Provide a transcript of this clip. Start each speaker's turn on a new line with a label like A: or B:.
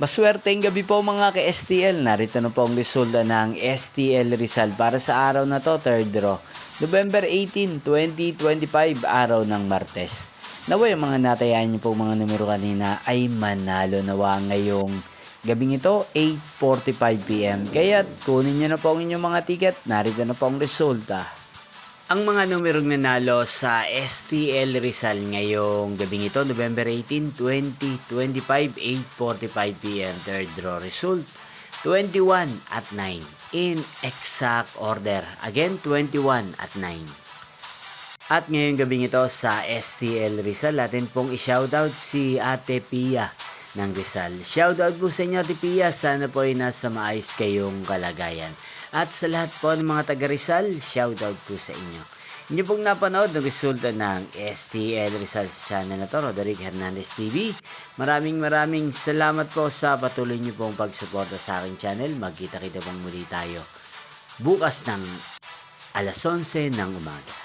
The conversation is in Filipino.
A: Maswerteng gabi po mga ka-STL. Narito na po ang resulta ng STL Rizal para sa araw na to, third draw. November 18, 2025, araw ng Martes. Naway ang mga natayaan niyo po mga numero kanina ay manalo nawa ngayong gabing ito, 8:45 PM. Kaya kunin niyo na po ang inyong mga ticket. Narito na po ang resulta. Ang mga numerong nanalo sa STL Rizal ngayong gabing ito, November 18, 2025, 8:45 PM. Third draw result, 21 at 9. In exact order. Again, 21 at 9. At ngayong gabing ito sa STL Rizal, natin pong i-shoutout si Ate Pia ng Rizal. Shoutout po sa inyo, Ate Pia. Sana po ay nasa maayos kayong kalagayan. At sa lahat po ng mga taga Rizal, shoutout po sa inyo. Inyo pong napanood ng resulta ng STL Rizal sa channel na to, Roderick Hernandez TV. Maraming salamat po sa patuloy niyo pong pagsuporta sa aking channel. Magkita-kita pong muli tayo bukas ng alas 11 ng umaga.